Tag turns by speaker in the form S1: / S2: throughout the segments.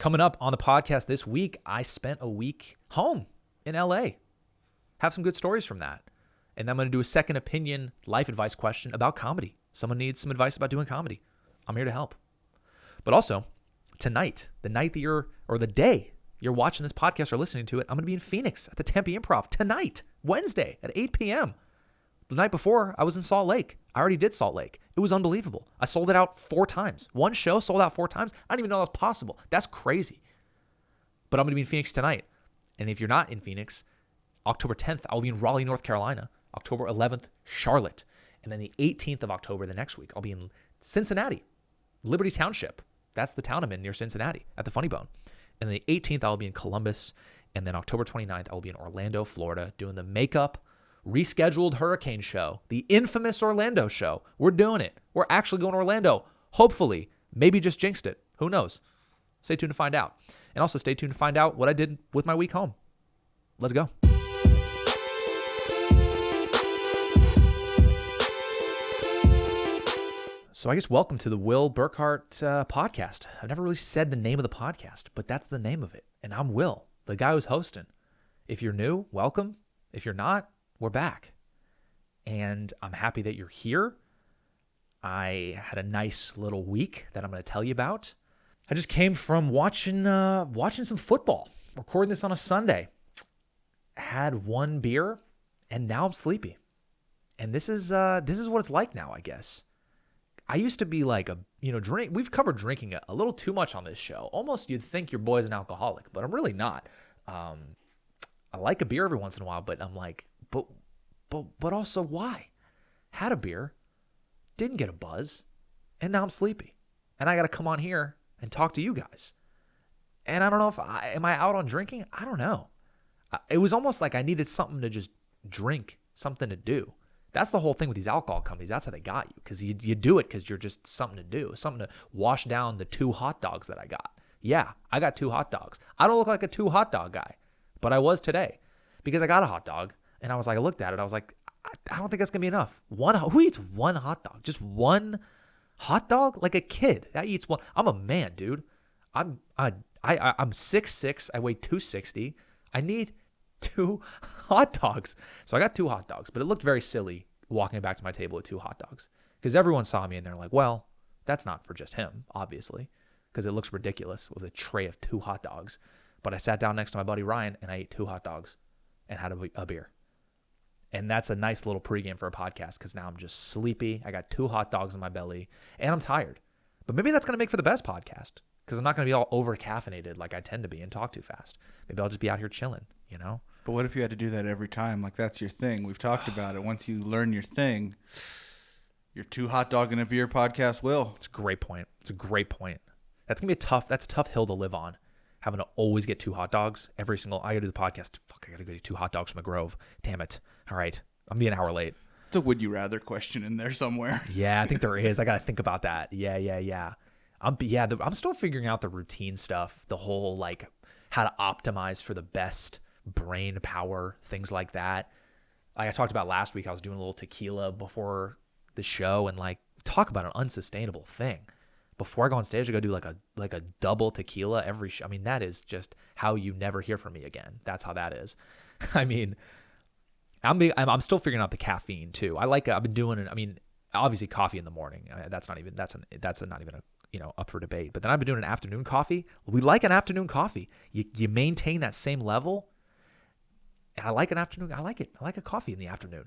S1: Coming up on the podcast this week, I spent a week home in LA. Have some good stories from that. And I'm going to do a second opinion life advice question about comedy. Someone needs some advice about doing comedy. I'm here to help. But also, tonight, the day you're watching this podcast or listening to it, I'm going to be in Phoenix at the Tempe Improv tonight, Wednesday at 8 p.m. The night before, I was in Salt Lake. I already did Salt Lake. It was unbelievable. I sold it out 4 times. One show sold out 4 times. I didn't even know that was possible. That's crazy. But I'm going to be in Phoenix tonight. And if you're not in Phoenix, October 10th, I'll be in Raleigh, North Carolina. October 11th, Charlotte. And then the 18th of October, the next week, I'll be in Cincinnati, Liberty Township. That's the town I'm in near Cincinnati at the Funny Bone. And the 18th, I'll be in Columbus. And then October 29th, I will be in Orlando, Florida, doing the makeup, rescheduled hurricane show, the infamous Orlando show. We're doing it. We're actually going to Orlando. Hopefully. Maybe just jinxed it. Who knows? Stay tuned to find out. And also stay tuned to find out what I did with my week home. Let's go. So I guess welcome to the Will Burkart podcast. I've never really said the name of the podcast, but that's the name of it. And I'm Will, the guy who's hosting. If you're new, welcome. If you're not, we're back. And I'm happy that you're here. I had a nice little week that I'm going to tell you about. I just came from watching some football, recording this on a Sunday. Had one beer, and now I'm sleepy. And this is what it's like now, I guess. I used to be like drink. We've covered drinking a little too much on this show. Almost you'd think your boy's an alcoholic, but I'm really not. I like a beer every once in a while, but I'm like, but also why? Had a beer, didn't get a buzz, and now I'm sleepy. And I got to come on here and talk to you guys. And I don't know am I out on drinking? I don't know. It was almost like I needed something to just drink, something to do. That's the whole thing with these alcohol companies. That's how they got you, because you do it because you're just something to do, something to wash down the 2 hot dogs that I got. Yeah, I got 2 hot dogs. I don't look like a 2 hot dog guy, but I was today because I got a hot dog, and I looked at it, I was like, I don't think that's gonna be enough. Who eats 1 hot dog? Just 1 hot dog? Like a kid that eats 1. I'm a man, dude. I'm 6'6". I weigh 260. I need 2 hot dogs. So I got 2 hot dogs, but it looked very silly walking back to my table with 2 hot dogs because everyone saw me and they're like, well, that's not for just him, obviously, because it looks ridiculous with a tray of 2 hot dogs. But I sat down next to my buddy Ryan and I ate 2 hot dogs and had a beer. And that's a nice little pregame for a podcast because now I'm just sleepy. I got 2 hot dogs in my belly and I'm tired. But maybe that's going to make for the best podcast because I'm not going to be all over caffeinated like I tend to be and talk too fast. Maybe I'll just be out here chilling, you know?
S2: But what if you had to do that every time? Like, that's your thing. We've talked about it. Once you learn your thing, your 2 hot dog and a beer podcast will.
S1: It's a great point. That's going to be that's a tough hill to live on. Having to always get 2 hot dogs every single, I got to do the podcast. Fuck, I got to go get 2 hot dogs from the Grove. Damn it. All right. I'm being an hour late.
S2: It's a would you rather question in there somewhere.
S1: Yeah, I think there is. I got to think about that. Yeah. I'm still figuring out the routine stuff, the whole like how to optimize for the best brain power, things like that. Like I talked about last week, I was doing a little tequila before the show and like talk about an unsustainable thing. Before I go on stage, I go do like a double tequila every show. I mean, that is just how you never hear from me again. That's how that is. I mean, I'm still figuring out the caffeine too. I've been doing it. I mean, obviously coffee in the morning. That's not even up for debate. But then I've been doing an afternoon coffee. We like an afternoon coffee. You maintain that same level. And I like an afternoon. I like it. I like a coffee in the afternoon.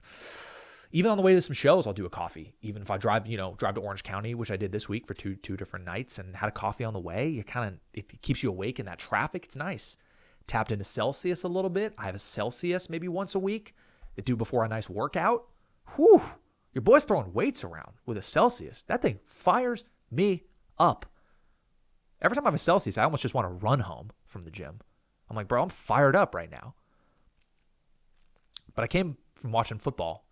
S1: Even on the way to some shows, I'll do a coffee. Even if I drive to Orange County, which I did this week for two different nights, and had a coffee on the way. It keeps you awake in that traffic. It's nice. Tapped into Celsius a little bit. I have a Celsius maybe once a week. I do before a nice workout. Whew. Your boy's throwing weights around with a Celsius. That thing fires me up. Every time I have a Celsius, I almost just want to run home from the gym. I'm like, bro, I'm fired up right now. But I came from watching football.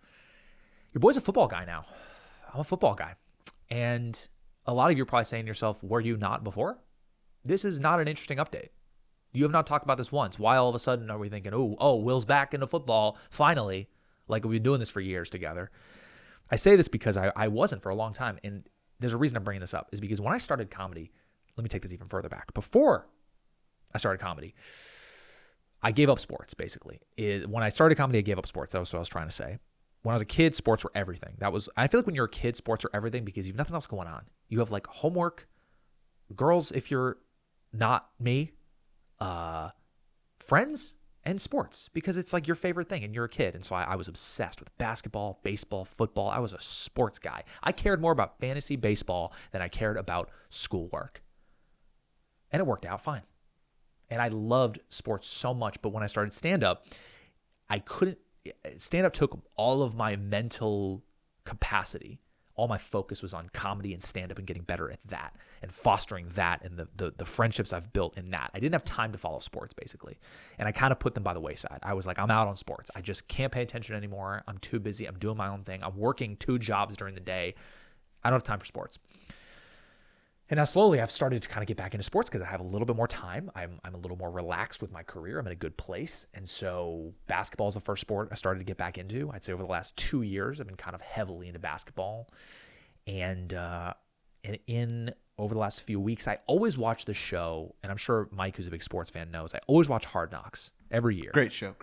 S1: Your boy's a football guy now. I'm a football guy. And a lot of you are probably saying to yourself, were you not before? This is not an interesting update. You have not talked about this once. Why all of a sudden are we thinking, oh, Will's back into football, finally, like we've been doing this for years together? I say this because I wasn't for a long time. And there's a reason I'm bringing this up, is because when I started comedy, let me take this even further back. Before I started comedy. I gave up sports, basically. When I started comedy, I gave up sports. That was what I was trying to say. When I was a kid, sports were everything. I feel like when you're a kid, sports are everything because you have nothing else going on. You have like homework, girls, if you're not me, friends, and sports because it's like your favorite thing and you're a kid. And so I was obsessed with basketball, baseball, football. I was a sports guy. I cared more about fantasy baseball than I cared about schoolwork. And it worked out fine. And I loved sports so much. But when I started stand-up, stand-up took all of my mental capacity. All my focus was on comedy and stand-up and getting better at that and fostering that and the friendships I've built in that. I didn't have time to follow sports, basically. And I kind of put them by the wayside. I was like, I'm out on sports. I just can't pay attention anymore. I'm too busy. I'm doing my own thing. I'm working 2 jobs during the day. I don't have time for sports. And now slowly I've started to kind of get back into sports because I have a little bit more time. I'm a little more relaxed with my career. I'm in a good place. And so basketball is the first sport I started to get back into. I'd say over the last 2 years, I've been kind of heavily into basketball. And over the last few weeks, I always watch the show, and I'm sure Mike, who's a big sports fan, knows, I always watch Hard Knocks every year.
S2: Great show.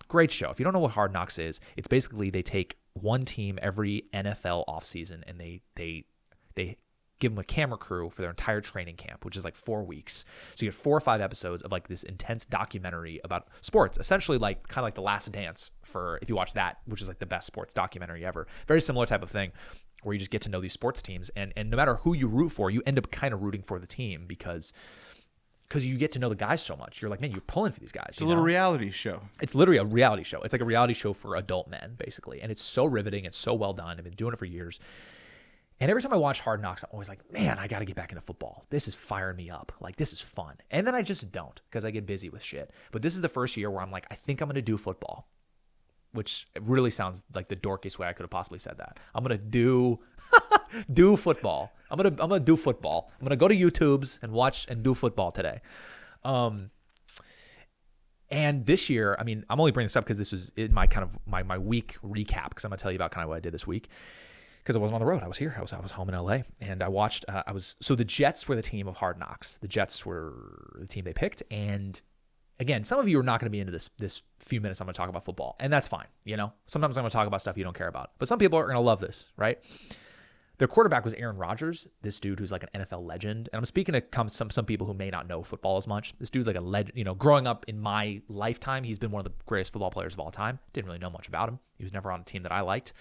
S1: Great show. If you don't know what Hard Knocks is, it's basically they take one team every NFL offseason and they give them a camera crew for their entire training camp, which is like 4 weeks. So you get 4 or 5 episodes of like this intense documentary about sports, essentially like kind of like The Last Dance for, if you watch that, which is like the best sports documentary ever. Very similar type of thing where you just get to know these sports teams. And no matter who you root for, you end up kind of rooting for the team because you get to know the guys so much. You're like, man, you're pulling for these guys.
S2: It's a little reality show.
S1: It's literally a reality show. It's like a reality show for adult men, basically. And it's so riveting. It's so well done. I've been doing it for years. And every time I watch Hard Knocks, I'm always like, man, I got to get back into football. This is firing me up. Like, this is fun. And then I just don't because I get busy with shit. But this is the first year where I'm like, I think I'm going to do football, which really sounds like the dorkiest way I could have possibly said that. I'm going to do football. I'm going to do football. I'm going to go to YouTube's and watch and do football today. And this year, I mean, I'm only bringing this up because this was in my kind of my week recap because I'm going to tell you about kind of what I did this week. Because I wasn't on the road. I was here. I was home in LA. And I watched, so the Jets were the team of Hard Knocks. The Jets were the team they picked. And again, some of you are not going to be into this few minutes I'm going to talk about football. And that's fine. You know, sometimes I'm going to talk about stuff you don't care about. But some people are going to love this, right? Their quarterback was Aaron Rodgers, this dude who's like an NFL legend. And I'm speaking to some people who may not know football as much. This dude's like a legend. You know, growing up in my lifetime, he's been one of the greatest football players of all time. Didn't really know much about him. He was never on a team that I liked.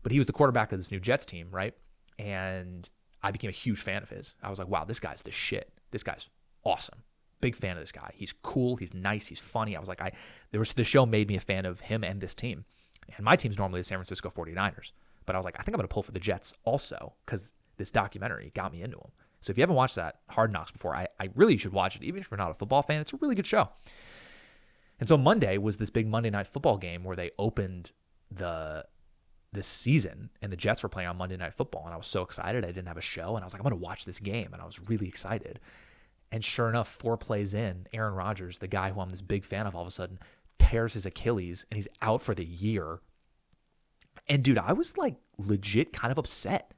S1: But he was the quarterback of this new Jets team, right? And I became a huge fan of his. I was like, wow, this guy's the shit. This guy's awesome. Big fan of this guy. He's cool. He's nice. He's funny. I was like, the show made me a fan of him and this team. And my team's normally the San Francisco 49ers. But I was like, I think I'm going to pull for the Jets also because this documentary got me into them. So if you haven't watched that Hard Knocks before, I really should watch it. Even if you're not a football fan, it's a really good show. And so Monday was this big Monday Night Football game where they opened this season, and the Jets were playing on Monday Night Football, and I was so excited. I didn't have a show, and I was like, I'm going to watch this game, and I was really excited. And sure enough, 4 plays in, Aaron Rodgers, the guy who I'm this big fan of, all of a sudden tears his Achilles, and he's out for the year. And dude, I was like legit kind of upset.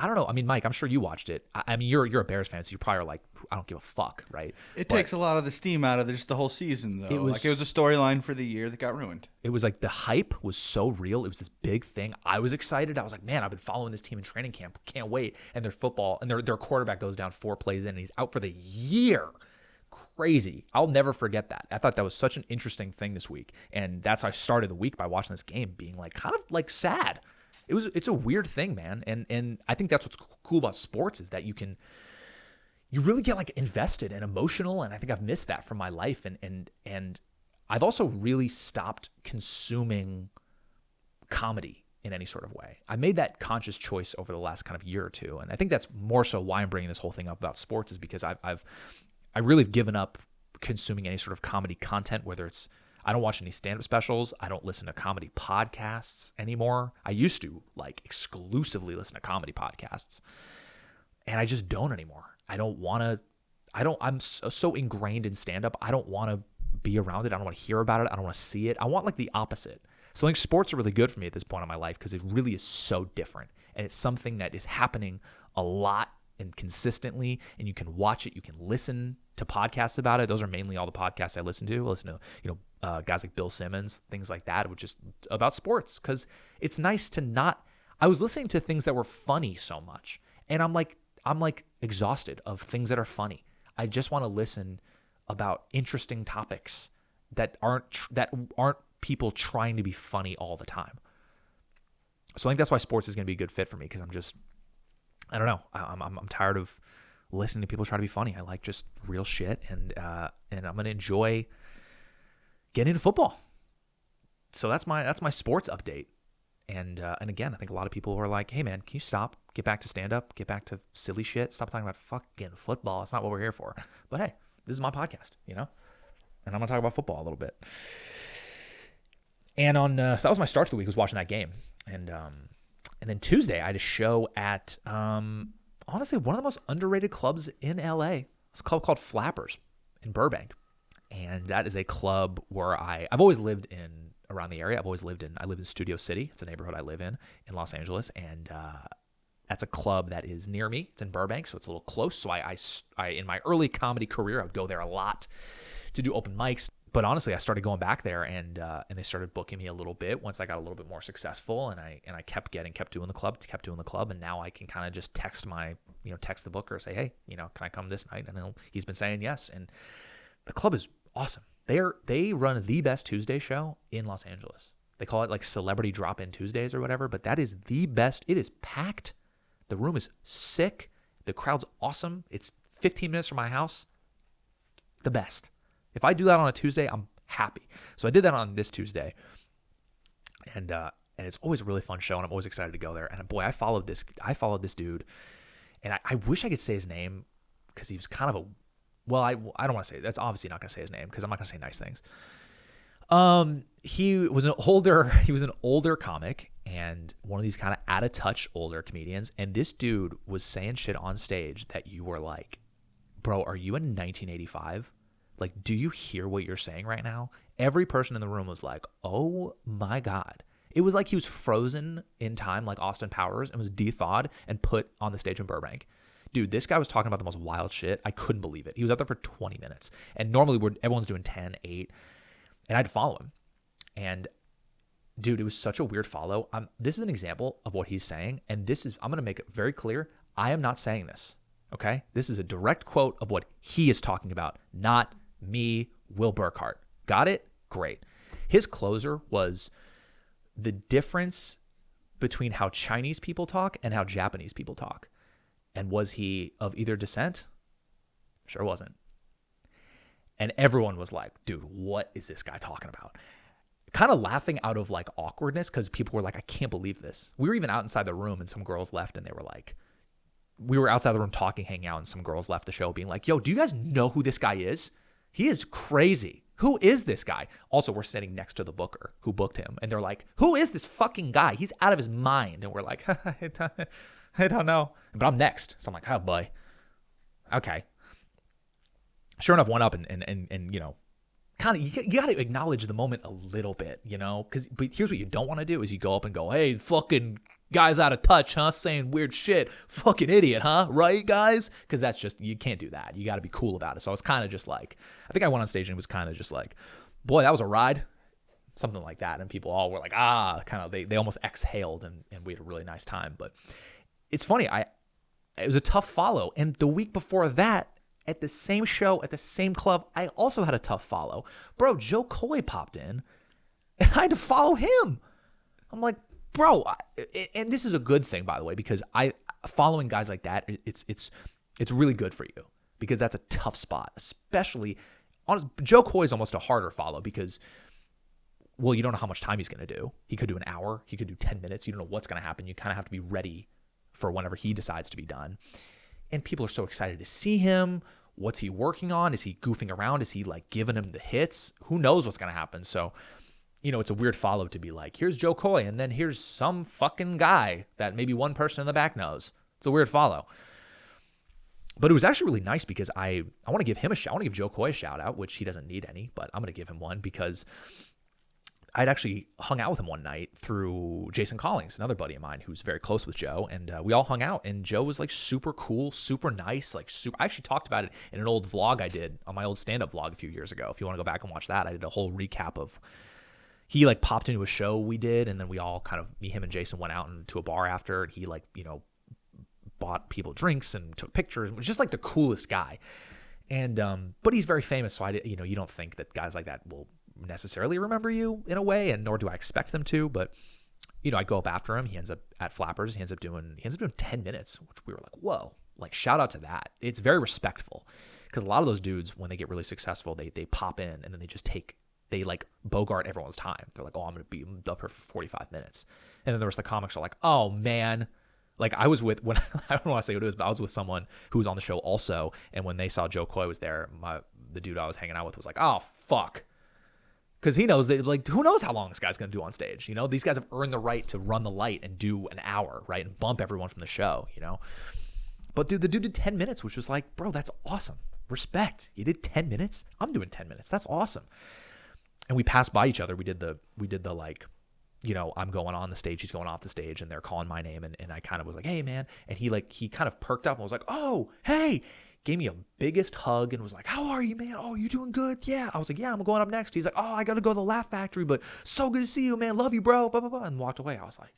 S1: I don't know. I mean, Mike, I'm sure you watched it. I mean, you're a Bears fan, so you probably are like, I don't give a fuck, right?
S2: It takes a lot of the steam out of just the whole season, though. It was a storyline for the year that got ruined. It
S1: was like the hype was so real. It was this big thing. I was excited. I was like, man, I've been following this team in training camp. Can't wait. And their football and their quarterback goes down 4 plays in, and he's out for the year. Crazy. I'll never forget that. I thought that was such an interesting thing this week, and that's how I started the week by watching this game, being like kind of like sad. It's a weird thing, man. And I think that's what's cool about sports is that you really get like invested and emotional. And I think I've missed that from my life. And I've also really stopped consuming comedy in any sort of way. I made that conscious choice over the last kind of year or two. And I think that's more so why I'm bringing this whole thing up about sports is because I really have given up consuming any sort of comedy content, whether it's, I don't watch any stand-up specials. I don't listen to comedy podcasts anymore. I used to like exclusively listen to comedy podcasts, and I just don't anymore. I'm so ingrained in stand-up. I don't want to be around it. I don't want to hear about it. I don't want to see it. I want like the opposite. So I think sports are really good for me at this point in my life because it really is so different, and it's something that is happening a lot and consistently, and you can watch it. You can listen to podcasts about it. Those are mainly all the podcasts I listen to. I listen to, guys like Bill Simmons, things like that, which is about sports, because it's nice to not. I was listening to things that were funny so much, and I'm like exhausted of things that are funny. I just want to listen about interesting topics that aren't people trying to be funny all the time. So I think that's why sports is going to be a good fit for me, because I don't know. I'm tired of listening to people try to be funny. I like just real shit, and I'm going to enjoy getting into football. So that's my sports update. And again, I think a lot of people were like, "Hey man, can you stop? Get back to stand up. Get back to silly shit. Stop talking about fucking football. It's not what we're here for." But hey, this is my podcast, and I'm gonna talk about football a little bit. And so that was my start to the week, was watching that game. And then Tuesday I had a show at honestly one of the most underrated clubs in LA. It's a club called Flappers in Burbank, and that is a club where I've always lived in around the area. I live in Studio City. It's a neighborhood I live in Los Angeles, and that's a club that is near me. It's in Burbank, so it's a little close. So I in my early comedy career, I would go there a lot to do open mics. But honestly, I started going back there, and they started booking me a little bit once I got a little bit more successful, and I kept doing the club, and now I can kind of just text the booker, say, "Hey, can I come this night?" And he's been saying yes, and the club is awesome. They run the best Tuesday show in Los Angeles. They call it like Celebrity Drop-In Tuesdays or whatever, but that is the best. It is packed. The room is sick. The crowd's awesome. It's 15 minutes from my house. The best. If I do that on a Tuesday, I'm happy. So I did that on this Tuesday, and it's always a really fun show, and I'm always excited to go there. And boy, I followed this dude, and I wish I could say his name, because he was kind of I don't want to say, that's obviously not going to say his name, because I'm not going to say nice things. He was an older comic, and one of these kind of out of touch older comedians. And this dude was saying shit on stage that you were like, "Bro, are you in 1985? Like, do you hear what you're saying right now?" Every person in the room was like, "Oh my God." It was like he was frozen in time, like Austin Powers, and was de-thawed and put on the stage in Burbank. Dude, this guy was talking about the most wild shit. I couldn't believe it. He was out there for 20 minutes. And normally everyone's doing 10, 8. And I had to follow him. And dude, it was such a weird follow. This is an example of what he's saying. And I'm going to make it very clear. I am not saying this. Okay? This is a direct quote of what he is talking about, not me, Will Burkart. Got it? Great. His closer was the difference between how Chinese people talk and how Japanese people talk. And was he of either descent? Sure wasn't. And everyone was like, "Dude, what is this guy talking about?" Kind of laughing out of like awkwardness, because people were like, "I can't believe this." We were even out inside the room, and some girls left, and they were like, we were outside the room talking, hanging out, and some girls left the show being like, "Yo, do you guys know who this guy is? He is crazy. Who is this guy?" Also, we're sitting next to the booker who booked him, and they're like, "Who is this fucking guy? He's out of his mind." And we're like, I don't know. But I'm next. So I'm like, "Oh boy. Okay." Sure enough, went up and kind of, you got to acknowledge the moment a little bit, but here's what you don't want to do is you go up and go, "Hey, fucking guy's out of touch, huh? Saying weird shit. Fucking idiot, huh? Right, guys?" Because that's just, you can't do that. You got to be cool about it. So I was kind of just like, I think I went on stage and it was kind of just like, "Boy, that was a ride." Something like that. And people all were like, kind of, they almost exhaled, and we had a really nice time. But it's funny. It was a tough follow. And the week before that, at the same show, at the same club, I also had a tough follow. Bro, Joe Coy popped in, and I had to follow him. I'm like, bro, and this is a good thing, by the way, because following guys like that, it's really good for you, because that's a tough spot, especially Joe Coy is almost a harder follow, because, well, you don't know how much time he's going to do. He could do an hour. He could do 10 minutes. You don't know what's going to happen. You kind of have to be ready for whenever he decides to be done. And people are so excited to see him. What's he working on? Is he goofing around? Is he like giving him the hits? Who knows what's going to happen? So, it's a weird follow to be like, here's Joe Coy, and then here's some fucking guy that maybe one person in the back knows. It's a weird follow. But it was actually really nice, because I want to give him a shout. I want to give Joe Coy a shout out, which he doesn't need any, but I'm going to give him one, because I'd actually hung out with him one night through Jason Collings, another buddy of mine who's very close with Joe. And we all hung out, and Joe was like super cool, super nice, like super. I actually talked about it in an old vlog I did on my old stand-up vlog a few years ago. If you want to go back and watch that, I did a whole recap of, he like popped into a show we did, and then we all kind of, him and Jason went out into a bar after, and he like, bought people drinks and took pictures. Was just like the coolest guy. And, but he's very famous. So you don't think that guys like that will necessarily remember you in a way, and nor do I expect them to, but I go up after him. He ends up at Flappers. He ends up doing 10 minutes, which we were like, whoa, like shout out to that. It's very respectful, because a lot of those dudes, when they get really successful, they pop in and then they like Burkart everyone's time. They're like, oh, I'm going to be up here for 45 minutes. And then the rest of the comics are like, oh man. Like I was with, I don't want to say what it was, but I was with someone who was on the show also. And when they saw Joe Coy was there, the dude I was hanging out with was like, oh fuck. Because he knows that, like, who knows how long this guy's going to do on stage? These guys have earned the right to run the light and do an hour, right? And bump everyone from the show, But dude, the dude did 10 minutes, which was like, bro, that's awesome. Respect. You did 10 minutes? I'm doing 10 minutes. That's awesome. And we passed by each other. We did the like, I'm going on the stage, he's going off the stage, and they're calling my name. And I kind of was like, hey, man. And he kind of perked up and was like, oh, hey. Gave me a biggest hug and was like, how are you, man? Oh, you doing good? Yeah. I was like, yeah, I'm going up next. He's like, oh, I got to go to the Laugh Factory, but so good to see you, man. Love you, bro. Blah, blah, blah. And walked away. I was like,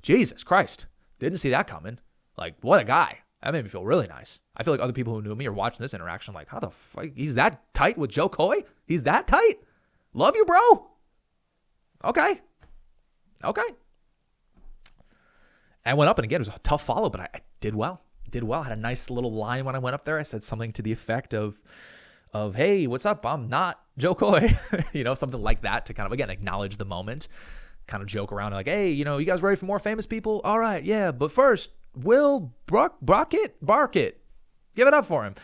S1: Jesus Christ. Didn't see that coming. Like, what a guy. That made me feel really nice. I feel like other people who knew me are watching this interaction like, how the fuck? He's that tight with Joe Coy? He's that tight? Love you, bro. Okay. I went up, and again, it was a tough follow, but I did well. I had a nice little line when I went up there. I said something to the effect of, hey, what's up? I'm not Joe Coy. Something like that to kind of, again, acknowledge the moment, kind of joke around like, hey, you guys ready for more famous people? All right, yeah. But first, Will Burkart. Give it up for him.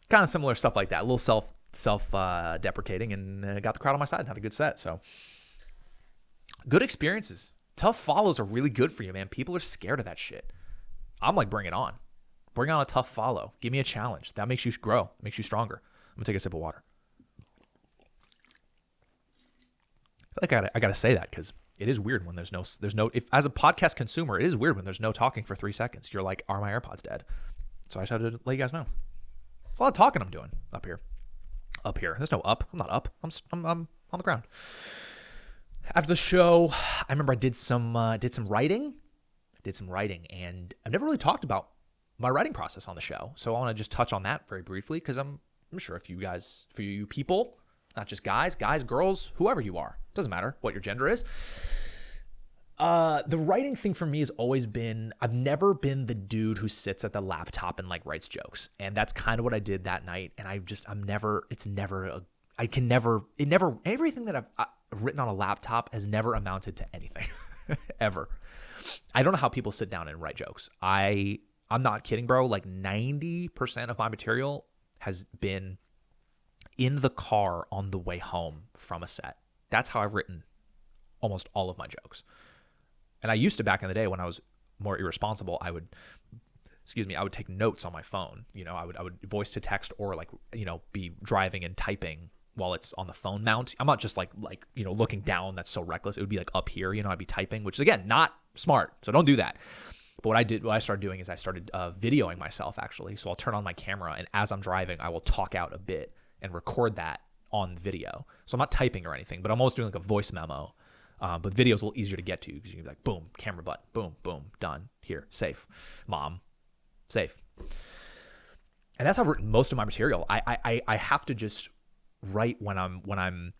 S1: Kind of similar stuff like that. A little self-deprecating, and got the crowd on my side. Had a good set. So good experiences. Tough follows are really good for you, man. People are scared of that shit. I'm like, bring it on. Bring on a tough follow. Give me a challenge. That makes you grow. Makes you stronger. I'm going to take a sip of water. I feel like I got to say that, because it is weird when there's no, if as a podcast consumer, it is weird when there's no talking for 3 seconds. You're like, are my AirPods dead? So I just had to let you guys know. It's a lot of talking I'm doing up here. There's no up. I'm not up. I'm on the ground. After the show, I remember I did some writing. And I've never really talked about my writing process on the show. So I want to just touch on that very briefly, because I'm sure for you people, not just guys, girls, whoever you are, doesn't matter what your gender is. The writing thing for me has always been, I've never been the dude who sits at the laptop and like writes jokes. And that's kind of what I did that night. And everything that I've written on a laptop has never amounted to anything ever. I don't know how people sit down and write jokes. I'm not kidding, bro. Like 90% of my material has been in the car on the way home from a set. That's how I've written almost all of my jokes. And I used to, back in the day when I was more irresponsible, I would take notes on my phone. I would voice to text, or be driving and typing while it's on the phone mount. I'm not just like looking down. That's so reckless. It would be like up here, I'd be typing, which is, again, not smart. So don't do that. But what I started doing is I started videoing myself, actually. So I'll turn on my camera, and as I'm driving, I will talk out a bit and record that on video. So I'm not typing or anything, but I'm almost doing like a voice memo. But video is a little easier to get to, because you can be like, boom, camera button, boom, boom, done, here, safe, mom, safe. And that's how I've written most of my material. I have to just write when I'm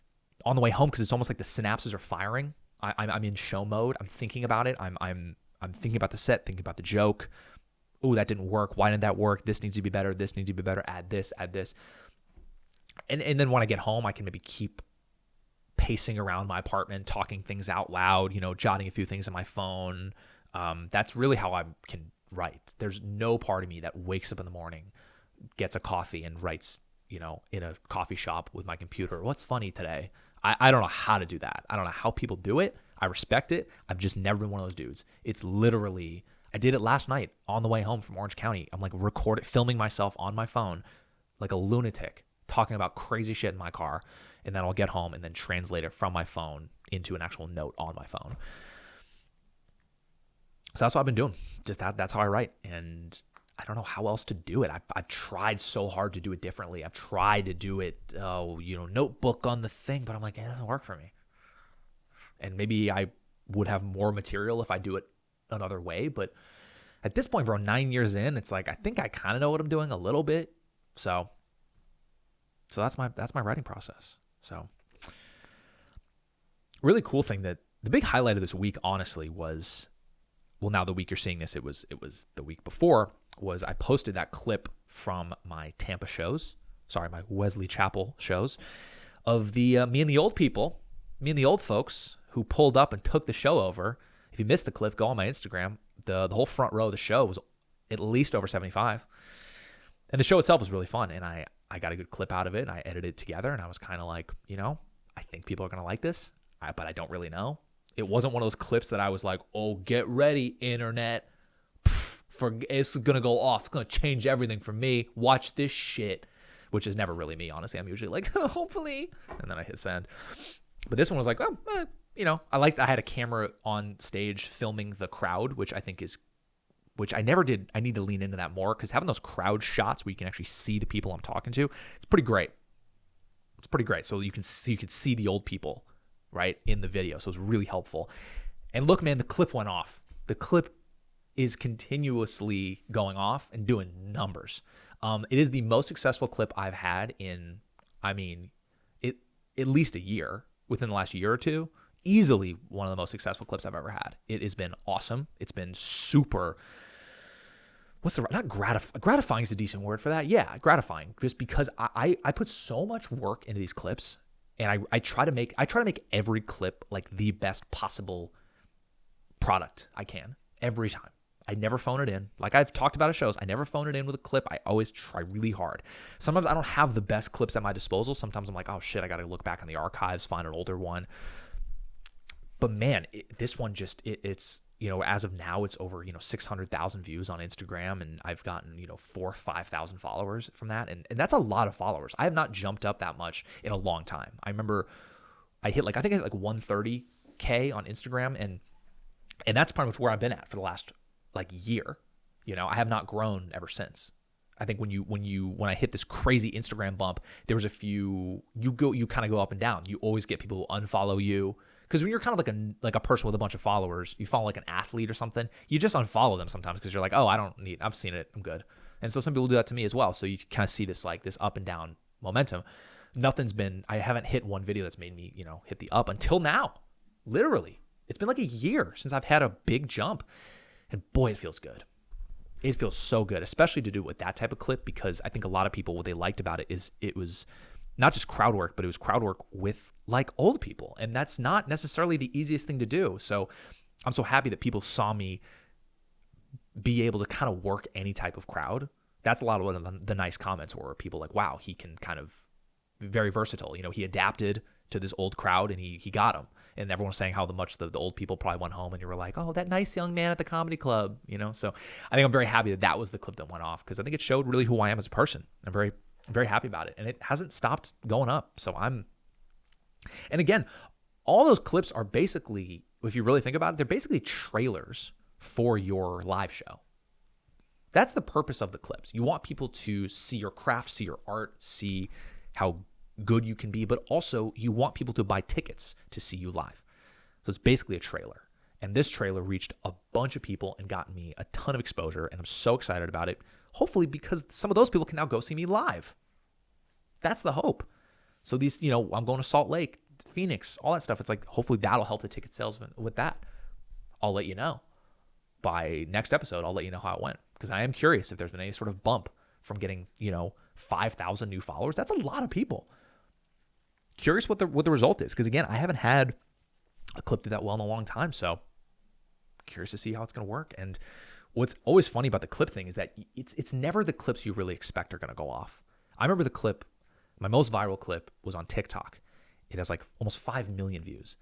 S1: on the way home, because it's almost like the synapses are firing. I'm in show mode. I'm thinking about it. I'm thinking about the set, thinking about the joke. Oh, that didn't work. Why didn't that work? This needs to be better. This needs to be better. Add this. And then when I get home, I can maybe keep pacing around my apartment, talking things out loud, jotting a few things on my phone. That's really how I can write. There's no part of me that wakes up in the morning, gets a coffee, and writes, in a coffee shop with my computer. What's funny today? I don't know how to do that. I don't know how people do it. I respect it. I've just never been one of those dudes. It's literally, I did it last night on the way home from Orange County. I'm like filming myself on my phone like a lunatic, talking about crazy shit in my car. And then I'll get home and then translate it from my phone into an actual note on my phone. So that's what I've been doing. Just that's how I write. And I don't know how else to do it. I've tried so hard to do it differently. I've tried to do it, notebook on the thing, but I'm like, it doesn't work for me. And maybe I would have more material if I do it another way. But at this point, bro, 9 years in, it's like, I think I kind of know what I'm doing a little bit. So that's my writing process. So really cool thing that the big highlight of this week, honestly, was, well, now the week you're seeing this, it was the week before, was I posted that clip from my Tampa shows, my Wesley Chapel shows, of the me and the old folks who pulled up and took the show over. If you missed the clip, go on my Instagram. The whole front row of the show was at least over 75. And the show itself was really fun. And I got a good clip out of it, and I edited it together. And I was kind of like, I think people are going to like this, but I don't really know. It wasn't one of those clips that I was like, oh, get ready, internet. It's going to go off. It's going to change everything for me. Watch this shit, which is never really me, honestly. I'm usually like, hopefully. And then I hit send. But this one was like, I had a camera on stage filming the crowd, which I never did. I need to lean into that more, because having those crowd shots where you can actually see the people I'm talking to, it's pretty great. So you can see the old people, right, in the video. So it's really helpful. And look, man, the clip went off. The clip is continuously going off and doing numbers. It is the most successful clip I've had in, at least a year, within the last year or two. Easily one of the most successful clips I've ever had. It has been awesome. It's been super, not gratifying is a decent word for that. Yeah, gratifying. Just because I put so much work into these clips, and I try to make every clip like the best possible product I can every time. I never phone it in. Like I've talked about at shows, I never phone it in with a clip. I always try really hard. Sometimes I don't have the best clips at my disposal. Sometimes I'm like, oh shit, I got to look back in the archives, find an older one. But man, this one it's as of now, it's over 600,000 views on Instagram, and I've gotten 4,000 or 5,000 followers from that, and that's a lot of followers. I have not jumped up that much in a long time. I remember I hit 130K on Instagram, and that's pretty much where I've been at for the last year. I have not grown ever since. I think when I hit this crazy Instagram bump, there was a few, you kind of go up and down. You always get people who unfollow you. Because when you're kind of like a person with a bunch of followers, you follow like an athlete or something, you just unfollow them sometimes because you're like, oh, I've seen it, I'm good. And so some people do that to me as well. So you kind of see this this up and down momentum. I haven't hit one video that's made me, hit the up until now. Literally. It's been like a year since I've had a big jump. And boy, it feels good. It feels so good, especially to do it with that type of clip, because I think a lot of people, what they liked about it is it was not just crowd work, but it was crowd work with old people. And that's not necessarily the easiest thing to do. So I'm so happy that people saw me be able to kind of work any type of crowd. That's a lot of the nice comments were people like, wow, he can kind of very versatile. He adapted to this old crowd and he got them. And everyone was saying how much the old people probably went home, and you were like, oh, that nice young man at the comedy club, So I think I'm very happy that was the clip that went off, because I think it showed really who I am as a person. I'm very, very happy about it. And it hasn't stopped going up. And again, all those clips are basically, if you really think about it, they're basically trailers for your live show. That's the purpose of the clips. You want people to see your craft, see your art, see how good you can be, but also you want people to buy tickets to see you live. So it's basically a trailer. And this trailer reached a bunch of people and got me a ton of exposure, and I'm so excited about it. Hopefully because some of those people can now go see me live. That's the hope. So these, I'm going to Salt Lake, Phoenix, all that stuff. It's like, hopefully that'll help the ticket sales with that. I'll let you know. By next episode, I'll let you know how it went, because I am curious if there's been any sort of bump from getting, 5,000 new followers. That's a lot of people. Curious what the result is, because again, I haven't had a clip do that well in a long time, so curious to see how it's going to work. And what's always funny about the clip thing is that it's never the clips you really expect are going to go off. I remember the clip, my most viral clip was on TikTok. It has almost 5 million views,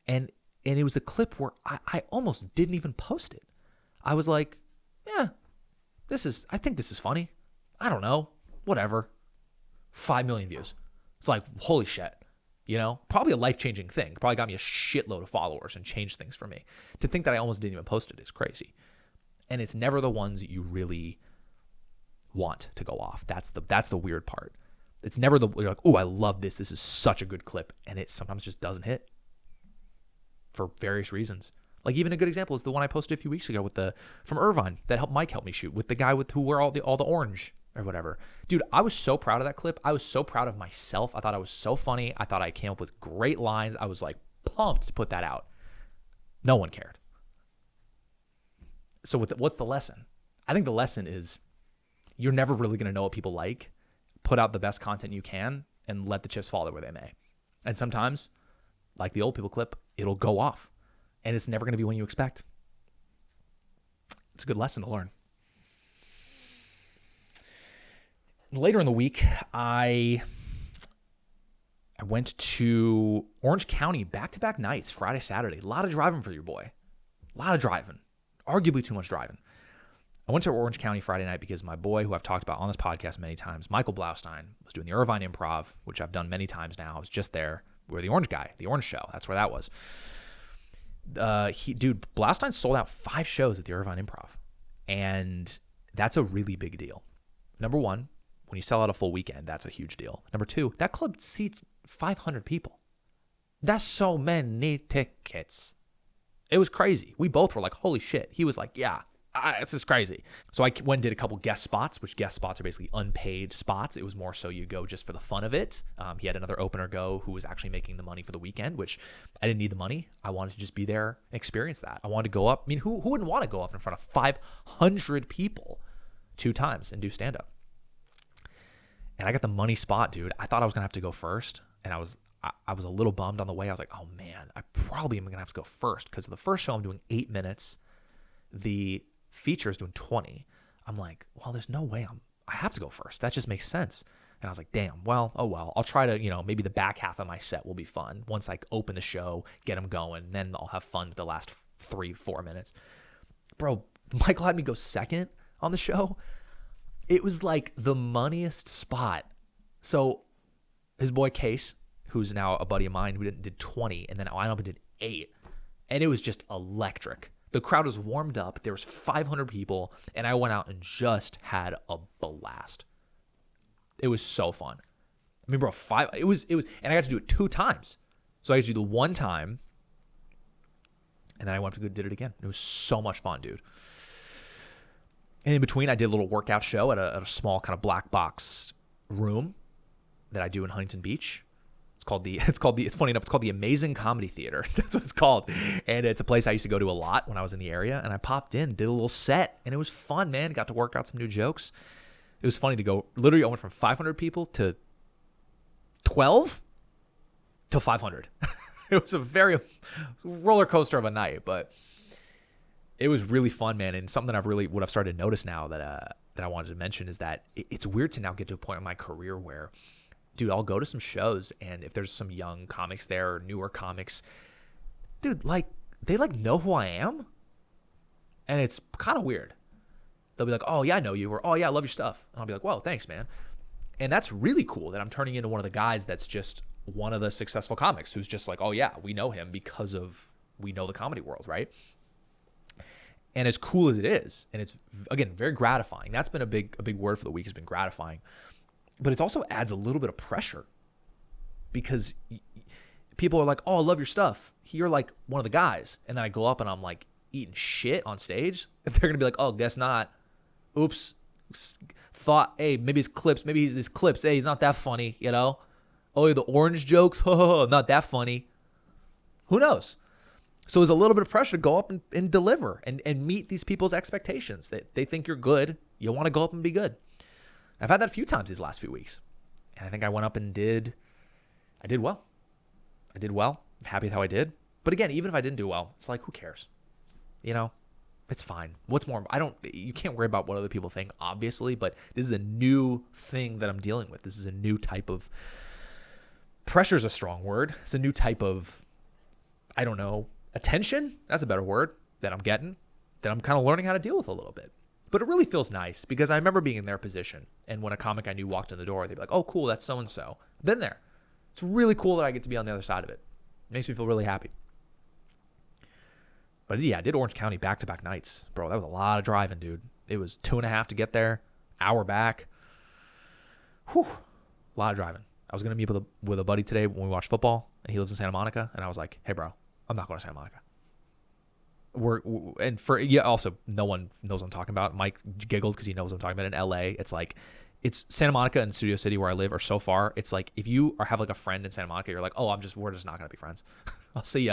S1: and it was a clip where I almost didn't even post it. I was like, yeah, I think this is funny. I don't know, whatever. 5 million views. It's like, holy shit. You know, probably a life-changing thing. Probably got me a shitload of followers and changed things for me. To think that I almost didn't even post it is crazy. And it's never the ones that you really want to go off. That's the weird part. It's never you're like, oh, I love this. This is such a good clip. And it sometimes just doesn't hit for various reasons. Like even a good example is the one I posted a few weeks ago with from Irvine that Mike helped me shoot with the guy who wore all the orange or whatever. Dude, I was so proud of that clip. I was so proud of myself. I thought I was so funny. I thought I came up with great lines. I was like pumped to put that out. No one cared. So what's the lesson? I think the lesson is you're never really going to know what people like. Put out the best content you can and let the chips fall where they may. And sometimes, like the old people clip, it'll go off. And it's never going to be when you expect. It's a good lesson to learn. Later in the week, I went to Orange County back-to-back nights, Friday, Saturday. A lot of driving for your boy. A lot of driving. Arguably too much driving. I went to Orange County Friday night because my boy, who I've talked about on this podcast many times, Michael Blaustein, was doing the Irvine Improv, which I've done many times now. I was just there. We were the Orange guy, the Orange show. That's where that was. Blaustein sold out 5 shows at the Irvine Improv. And that's a really big deal. Number one, when you sell out a full weekend, that's a huge deal. Number two, that club seats 500 people. That's so many tickets. It was crazy. We both were like, holy shit. He was like, yeah, this is crazy. So I went and did a couple guest spots, which guest spots are basically unpaid spots. It was more so you go just for the fun of it. He had another opener go who was actually making the money for the weekend, which I didn't need the money. I wanted to just be there and experience that. I wanted to go up. I mean, who wouldn't want to go up in front of 500 people 2 times and do stand-up? And I got the money spot, dude. I thought I was going to have to go first. And I was a little bummed on the way. I was like, oh man, I probably am going to have to go first because the first show I'm doing 8 minutes. The feature is doing 20. I'm like, well, there's no way I have to go first. That just makes sense. And I was like, damn, well, oh well. I'll try to, maybe the back half of my set will be fun. Once I open the show, get them going, then I'll have fun with the last 3-4 minutes. Bro, Michael had me go second on the show. It was like the moneyest spot. So his boy Case, who's now a buddy of mine, who did 20, and then I up and did 8. And it was just electric. The crowd was warmed up. There was 500 people, and I went out and just had a blast. It was so fun. I mean, bro, it was, and I got to do it 2 times. So I got to do the 1 time, and then I went up and did it again. It was so much fun, dude. And in between, I did a little workout show at a small kind of black box room that I do in Huntington Beach. It's funny enough, it's called the Amazing Comedy Theater. That's what it's called. And it's a place I used to go to a lot when I was in the area. And I popped in, did a little set, and it was fun, man. Got to work out some new jokes. It was funny to go, literally I went from 500 people to 12 to 500. It was a very roller coaster of a night, but it was really fun, man. And something what I've started to notice now that I wanted to mention is that it's weird to now get to a point in my career where, dude, I'll go to some shows, and if there's some young comics there or newer comics, dude, they know who I am, and it's kind of weird. They'll be like, oh yeah, I know you, or oh yeah, I love your stuff, and I'll be like, whoa, thanks, man. And that's really cool that I'm turning into one of the guys that's just one of the successful comics who's just like, oh yeah, we know him because we know the comedy world, right? And as cool as it is, and it's, again, very gratifying. That's been a big word for the week, has been gratifying. But it also adds a little bit of pressure because people are like, oh, I love your stuff. You're like one of the guys. And then I go up and I'm like eating shit on stage. They're going to be like, oh, guess not. Oops. Thought, hey, maybe his clips. Hey, he's not that funny, Oh, the orange jokes. Not that funny. Who knows? So there's a little bit of pressure to go up and deliver and meet these people's expectations. They think you're good. You want to go up and be good. I've had that a few times these last few weeks. And I think I went up and I did well. I'm happy with how I did. But again, even if I didn't do well, it's like, who cares? It's fine. What's more, you can't worry about what other people think, obviously, but this is a new thing that I'm dealing with. This is a new type of, pressure's a strong word. It's a new type of, I don't know, attention, that's a better word, that I'm getting, that I'm kind of learning how to deal with a little bit. But it really feels nice because I remember being in their position. And when a comic I knew walked in the door, they'd be like, oh, cool, that's so-and-so. Been there. It's really cool that I get to be on the other side of it. It makes me feel really happy. But yeah, I did Orange County back-to-back nights. Bro, that was a lot of driving, dude. It was 2.5 to get there, hour back. Whew, a lot of driving. I was going to meet with a buddy today when we watched football, and he lives in Santa Monica, and I was like, hey, bro, I'm not going to Santa Monica. Also, no one knows what I'm talking about. Mike giggled because he knows what I'm talking about. In LA, it's Santa Monica and Studio City where I live are so far. It's like if you have like a friend in Santa Monica, you're like, oh, we're just not gonna be friends. I'll see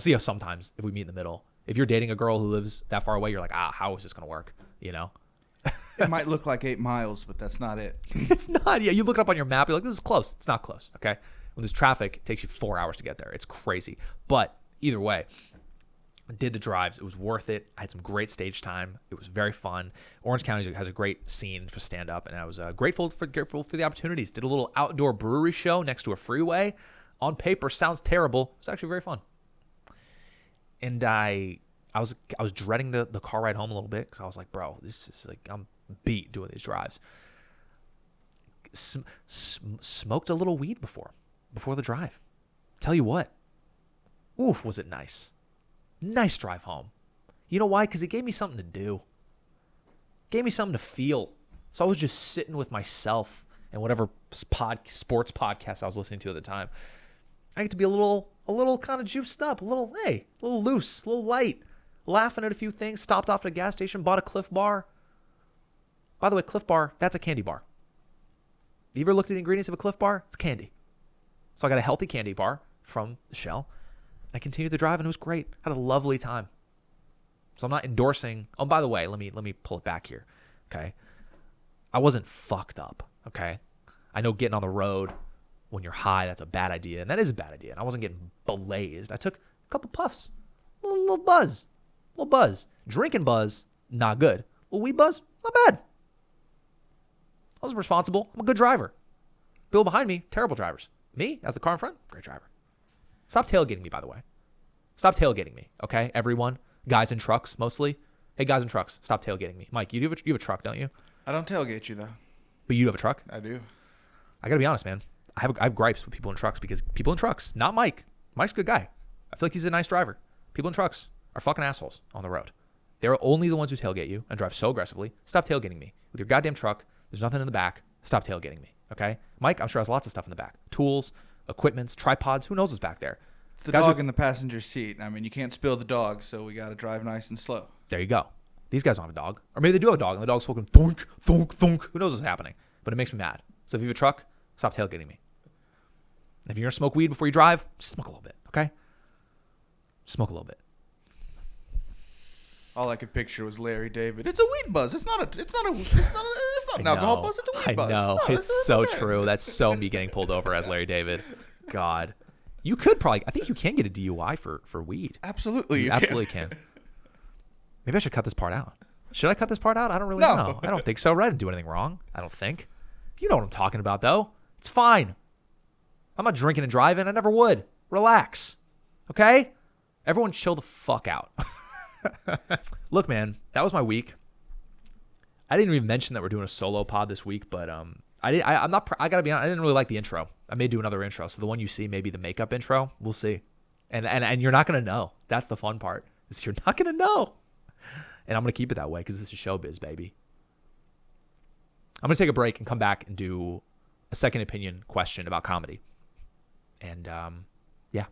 S1: you sometimes if we meet in the middle. If you're dating a girl who lives that far away, you're like, how is this gonna work? You know?
S2: It might look like 8 miles, but that's not it.
S1: It's not. Yeah, you look it up on your map, you're like, this is close. It's not close. Okay. When there's traffic, it takes you 4 hours to get there. It's crazy. But either way, I did the drives. It was worth it. I had some great stage time. It was very fun. Orange County has a great scene for stand-up, and I was grateful for the opportunities. Did a little outdoor brewery show next to a freeway. On paper, sounds terrible. It was actually very fun. And I was dreading the car ride home a little bit because I was like, bro, this is like I'm beat doing these drives. Smoked a little weed before the drive. Tell you what, oof, was it nice. Nice drive home. You know why? Because it gave me something to do. Gave me something to feel. So I was just sitting with myself and whatever sports podcast I was listening to at the time. I get to be a little kind of juiced up, a little loose, a little light, laughing at a few things. Stopped off at a gas station, bought a Cliff Bar. By the way, Cliff Bar, that's a candy bar. You ever looked at the ingredients of a Cliff Bar? It's candy. So I got a healthy candy bar from the Shell. I continued the drive and it was great. Had a lovely time. So I'm not endorsing. Oh, by the way, let me pull it back here. Okay. I wasn't fucked up. Okay. I know getting on the road when you're high, that's a bad idea. And that is a bad idea. And I wasn't getting blazed. I took a couple puffs. A little buzz. Drinking buzz, not good. A little weed buzz, not bad. I was responsible. I'm a good driver. People behind me, terrible drivers. Me, as the car in front, great driver. Stop tailgating me, by the way. Stop tailgating me, okay? Everyone, guys in trucks mostly. Hey, guys in trucks, stop tailgating me. Mike, you have a truck, don't you?
S2: I don't tailgate you, though.
S1: But you have a truck?
S2: I do.
S1: I got to be honest, man. I have gripes with people in trucks because people in trucks, not Mike. Mike's a good guy. I feel like he's a nice driver. People in trucks are fucking assholes on the road. They're only the ones who tailgate you and drive so aggressively. Stop tailgating me. With your goddamn truck, there's nothing in the back. Stop tailgating me, okay? Mike, I'm sure has lots of stuff in the back. Tools, equipments, tripods, who knows what's back there.
S2: It's the dog in the passenger seat. I mean, you can't spill the dog, so we got to drive nice and slow.
S1: There you go. These guys don't have a dog. Or maybe they do have a dog, and the dog's fucking thunk, thunk, thunk. Who knows what's happening? But it makes me mad. So if you have a truck, stop tailgating me. If you're going to smoke weed before you drive, just smoke a little bit, okay? Smoke a little bit.
S2: All I could picture was Larry David. It's a weed buzz. It's not an alcohol buzz. It's a weed buzz.
S1: I know. It's so true. That's so me getting pulled over as Larry David. God. You could probably, I think you can get a DUI for weed.
S2: Absolutely.
S1: You absolutely can. Maybe I should cut this part out. Should I cut this part out? I don't really know. I don't think so. I didn't do anything wrong. I don't think. You know what I'm talking about, though. It's fine. I'm not drinking and driving. I never would. Relax. Okay? Everyone chill the fuck out. Look, man, that was my week. I didn't even mention that we're doing a solo pod this week, but I gotta be honest, I didn't really like the intro. I may do another intro. So the one you see, maybe the makeup intro, we'll see. And you're not gonna know. That's the fun part. Is you're not gonna know. And I'm gonna keep it that way because this is showbiz, baby. I'm gonna take a break and come back and do a second opinion question about comedy. And yeah,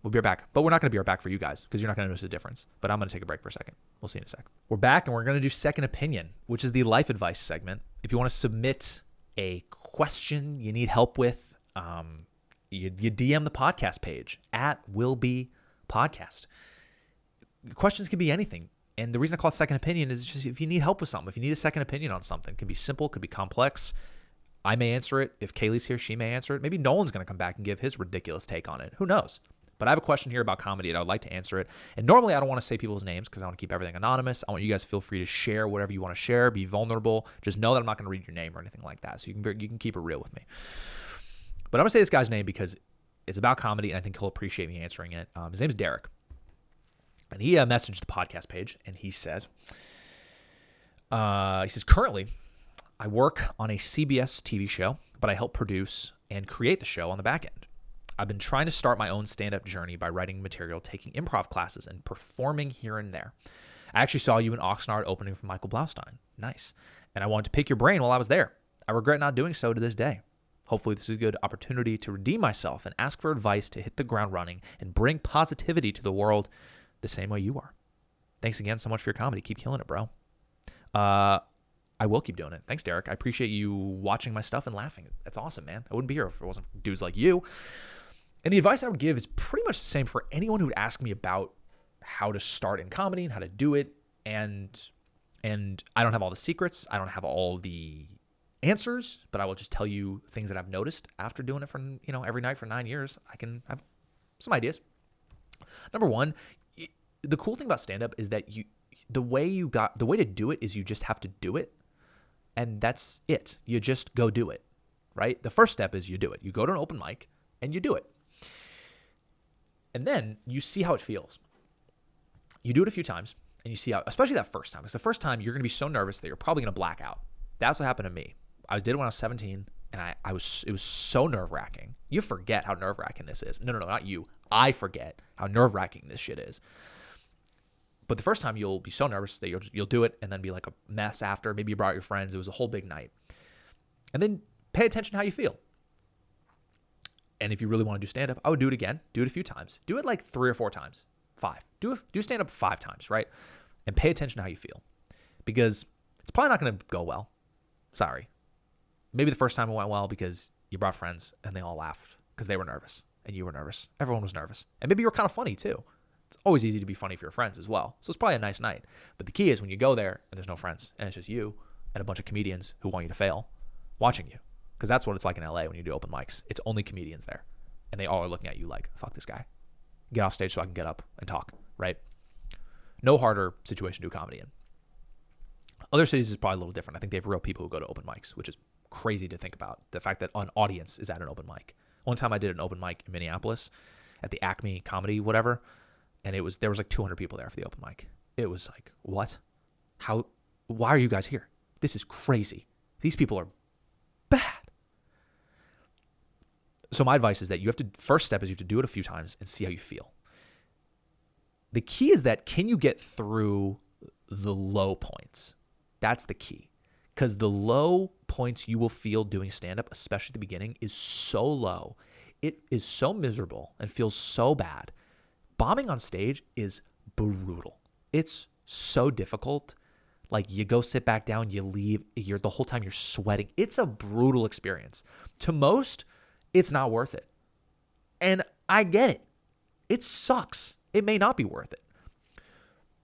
S1: we'll be right back. But we're not gonna be right back for you guys because you're not gonna notice the difference. But I'm gonna take a break for a second. We'll see in a sec. We're back and we're gonna do second opinion, which is the life advice segment. If you want to submit a question you need help with, you DM the podcast page at @willbepodcast. Questions can be anything. And the reason I call it second opinion is just if you need help with something, if you need a second opinion on something, it can be simple, it could be complex. I may answer it. If Kaylee's here, she may answer it. Maybe Nolan's going to come back and give his ridiculous take on it. Who knows? But I have a question here about comedy and I would like to answer it. And normally I don't want to say people's names because I want to keep everything anonymous. I want you guys to feel free to share whatever you want to share, be vulnerable. Just know that I'm not going to read your name or anything like that. So you can keep it real with me. But I'm going to say this guy's name because it's about comedy and I think he'll appreciate me answering it. His name's Derek. And he messaged the podcast page and he says, currently I work on a CBS TV show but I help produce and create the show on the back end. I've been trying to start my own stand-up journey by writing material, taking improv classes, and performing here and there. I actually saw you in Oxnard opening for Michael Blaustein. Nice. And I wanted to pick your brain while I was there. I regret not doing so to this day. Hopefully this is a good opportunity to redeem myself and ask for advice to hit the ground running and bring positivity to the world the same way you are. Thanks again so much for your comedy. Keep killing it, bro. I will keep doing it. Thanks, Derek. I appreciate you watching my stuff and laughing. That's awesome, man. I wouldn't be here if it wasn't for dudes like you. And the advice I would give is pretty much the same for anyone who would ask me about how to start in comedy and how to do it. And I don't have all the secrets. I don't have all the answers, but I will just tell you things that I've noticed after doing it for, every night for 9 years. I can have some ideas. Number one, the cool thing about stand-up is that the way to do it is you just have to do it. And that's it. You just go do it, right? The first step is you do it. You go to an open mic and you do it. And then you see how it feels. You do it a few times and you see how, especially that first time, because the first time you're going to be so nervous that you're probably going to black out. That's what happened to me. I did it when I was 17 and it was so nerve-wracking. You forget how nerve-wracking this is. No, not you. I forget how nerve-wracking this shit is. But the first time you'll be so nervous that you'll do it and then be like a mess after. Maybe you brought your friends. It was a whole big night. And then pay attention to how you feel. And if you really want to do stand-up, I would do it again. Do it a few times. Do it like 3 or 4 times. 5. Do stand-up 5 times, right? And pay attention to how you feel. Because it's probably not going to go well. Sorry. Maybe the first time it went well because you brought friends and they all laughed because they were nervous and you were nervous. Everyone was nervous. And maybe you were kind of funny too. It's always easy to be funny for your friends as well. So it's probably a nice night. But the key is when you go there and there's no friends and it's just you and a bunch of comedians who want you to fail watching you. Because that's what it's like in LA when you do open mics. It's only comedians there. And they all are looking at you like, fuck this guy. Get off stage so I can get up and talk, right? No harder situation to do comedy in. Other cities is probably a little different. I think they have real people who go to open mics, which is crazy to think about. The fact that an audience is at an open mic. One time I did an open mic in Minneapolis at the Acme Comedy whatever. And there was like 200 people there for the open mic. It was like, what? Why are you guys here? This is crazy. These people are bad. So my advice is that first step is you have to do it a few times and see how you feel. The key is that can you get through the low points? That's the key. Because the low points you will feel doing stand-up, especially at the beginning, is so low. It is so miserable and feels so bad. Bombing on stage is brutal. It's so difficult. Like you go sit back down, you leave, the whole time you're sweating. It's a brutal experience. To most, it's not worth it. And I get it. It sucks. It may not be worth it.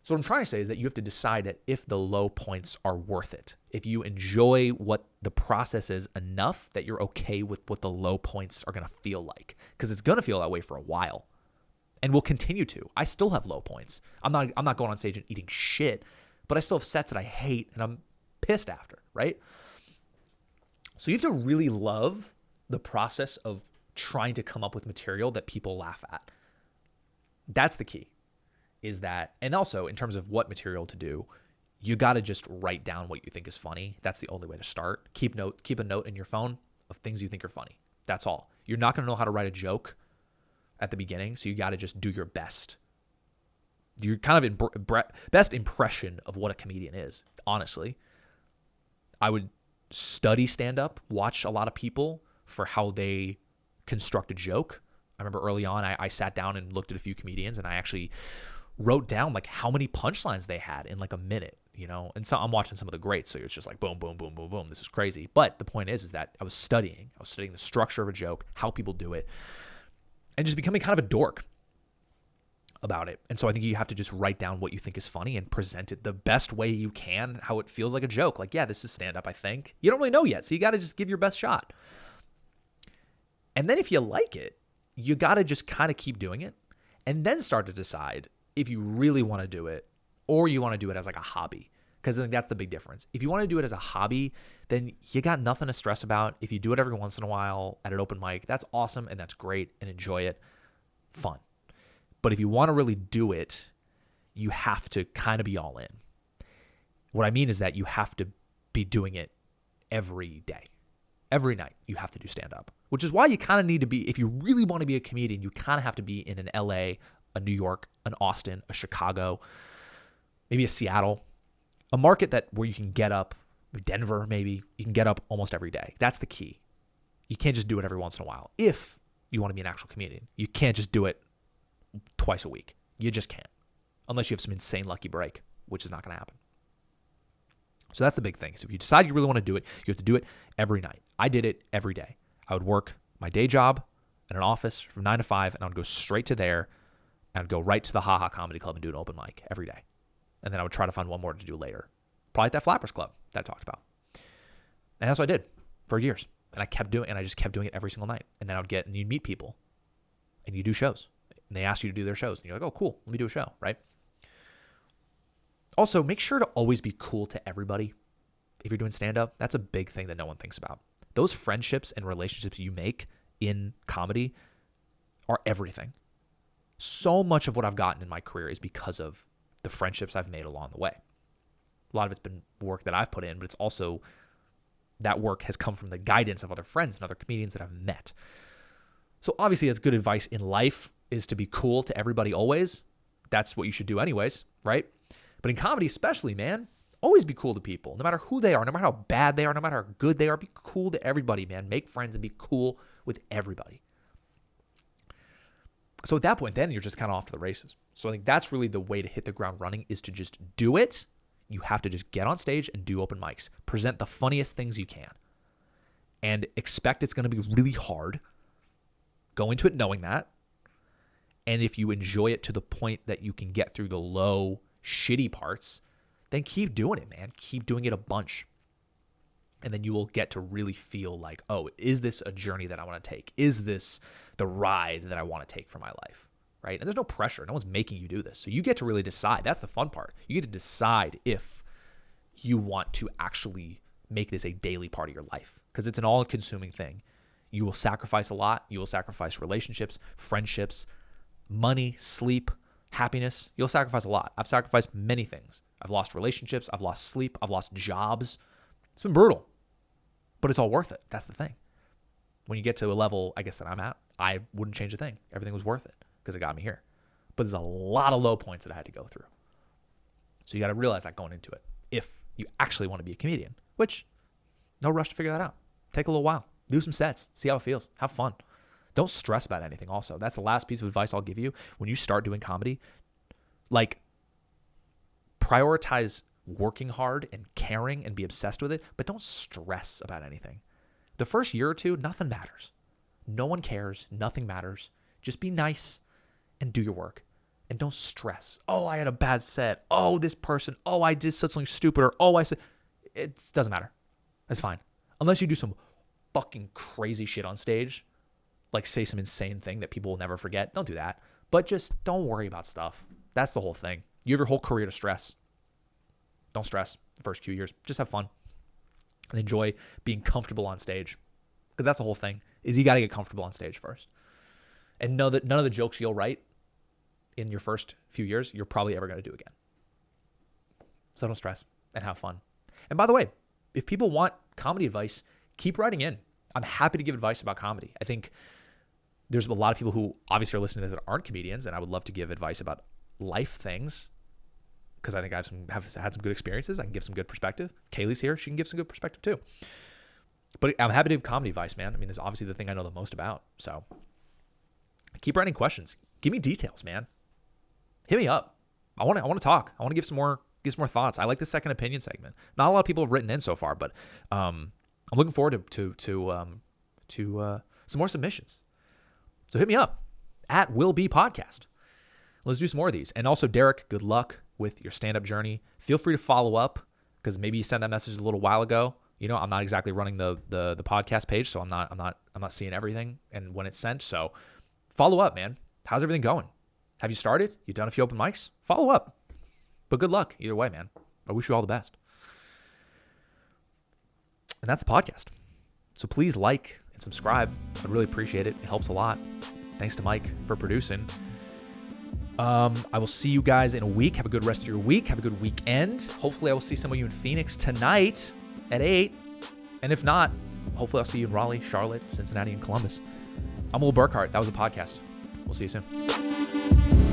S1: So what I'm trying to say is that you have to decide that if the low points are worth it. If you enjoy what the process is enough that you're okay with what the low points are going to feel like. Because it's going to feel that way for a while. And will continue to. I still have low points. I'm not going on stage and eating shit, but I still have sets that I hate and I'm pissed after, right? So you have to really love the process of trying to come up with material that people laugh at. That's the key. Is that, and also in terms of what material to do, you got to just write down what you think is funny. That's the only way to start. Keep a note in your phone of things you think are funny. That's all. You're not going to know how to write a joke at the beginning, so you got to just do your best. Your kind of best impression of what a comedian is, honestly. I would study stand-up, watch a lot of people for how they construct a joke. I remember early on, I sat down and looked at a few comedians, and I actually wrote down like how many punchlines they had in like a minute, And so I'm watching some of the greats, so it's just like boom, boom, boom, boom, boom. This is crazy. But the point is that I was studying the structure of a joke, how people do it, and just becoming kind of a dork about it. And so I think you have to just write down what you think is funny and present it the best way you can, how it feels like a joke. Like, yeah, this is stand-up, I think. You don't really know yet, so you got to just give your best shot. And then if you like it, you got to just kind of keep doing it and then start to decide if you really want to do it or you want to do it as like a hobby. Because I think that's the big difference. If you want to do it as a hobby, then you got nothing to stress about. If you do it every once in a while at an open mic, that's awesome and that's great and enjoy it. Fun. But if you want to really do it, you have to kind of be all in. What I mean is that you have to be doing it every day. Every night you have to do stand-up, which is why you kind of need to be, if you really want to be a comedian, you kind of have to be in an LA, a New York, an Austin, a Chicago, maybe a Seattle, a market where you can get up, Denver maybe, you can get up almost every day. That's the key. You can't just do it every once in a while. If you want to be an actual comedian, you can't just do it twice a week. You just can't, unless you have some insane lucky break, which is not going to happen. So that's the big thing. So if you decide you really want to do it, you have to do it every night. I did it every day. I would work my day job in an office from 9 to 5, and I would go straight to there, and I'd go right to the Ha Ha Comedy Club and do an open mic every day. And then I would try to find one more to do later. Probably at that Flappers Club that I talked about. And that's what I did for years. And I just kept doing it every single night. And then and you'd meet people, and you do shows. And they ask you to do their shows. And you're like, oh, cool, let me do a show, right? Also, make sure to always be cool to everybody. If you're doing stand-up, that's a big thing that no one thinks about. Those friendships and relationships you make in comedy are everything. So much of what I've gotten in my career is because of the friendships I've made along the way. A lot of it's been work that I've put in, but it's also that work has come from the guidance of other friends and other comedians that I've met. So obviously that's good advice in life, is to be cool to everybody always. That's what you should do anyways, right? But in comedy especially, man, always be cool to people, no matter who they are, no matter how bad they are, no matter how good they are. Be cool to everybody, man. Make friends and be cool with everybody. So at that point, then you're just kind of off to the races. So I think that's really the way to hit the ground running, is to just do it. You have to just get on stage and do open mics. Present the funniest things you can. And expect it's going to be really hard. Go into it knowing that. And if you enjoy it to the point that you can get through the low, shitty parts, then keep doing it, man. Keep doing it a bunch. And then you will get to really feel like, oh, is this a journey that I want to take? Is this the ride that I want to take for my life? Right? And there's no pressure. No one's making you do this. So you get to really decide. That's the fun part. You get to decide if you want to actually make this a daily part of your life, because it's an all-consuming thing. You will sacrifice a lot. You will sacrifice relationships, friendships, money, sleep, happiness. You'll sacrifice a lot. I've sacrificed many things. I've lost relationships. I've lost sleep. I've lost jobs. It's been brutal, but it's all worth it. That's the thing. When you get to a level, I guess, that I'm at, I wouldn't change a thing. Everything was worth it because it got me here. But there's a lot of low points that I had to go through. So you got to realize that going into it, if you actually want to be a comedian, which no rush to figure that out. Take a little while. Do some sets. See how it feels. Have fun. Don't stress about anything also. That's the last piece of advice I'll give you. When you start doing comedy, like, prioritize working hard and caring and be obsessed with it, but don't stress about anything. The first year or two, nothing matters. No one cares. Nothing matters. Just be nice and do your work. And don't stress. Oh, I had a bad set. Oh, this person. Oh, I did something stupid. Or, oh, I said. It doesn't matter. That's fine. Unless you do some fucking crazy shit on stage, like say some insane thing that people will never forget. Don't do that. But just don't worry about stuff. That's the whole thing. You have your whole career to stress. Don't stress the first few years. Just have fun and enjoy being comfortable on stage, because that's the whole thing, is you got to get comfortable on stage first. And know that none of the jokes you'll write in your first few years, you're probably ever going to do again. So don't stress and have fun. And by the way, if people want comedy advice, keep writing in. I'm happy to give advice about comedy. I think there's a lot of people who obviously are listening to this that aren't comedians, and I would love to give advice about life things, because I think I have had some good experiences. I can give some good perspective. Kaylee's here. She can give some good perspective too. But I'm happy to give comedy advice, man. I mean, this is obviously the thing I know the most about. So keep writing questions. Give me details, man. Hit me up. I want to talk. I want to give some more thoughts. I like the second opinion segment. Not a lot of people have written in so far, but I'm looking forward to some more submissions. So hit me up at Will Be Podcast. Let's do some more of these. And also, Derek, good luck with your stand-up journey. Feel free to follow up, because maybe you sent that message a little while ago. You know, I'm not exactly running the podcast page, so I'm not seeing everything and when it's sent. So follow up, man. How's everything going? Have you started? You done a few open mics? Follow up. But good luck either way, man. I wish you all the best. And that's the podcast. So please like and subscribe. I'd really appreciate it. It helps a lot. Thanks to Mike for producing. I will see you guys in a week. Have a good rest of your week. Have a good weekend. Hopefully I will see some of you in Phoenix tonight at 8. And if not, hopefully I'll see you in Raleigh, Charlotte, Cincinnati, and Columbus. I'm Will Burkart. That was a podcast. We'll see you soon.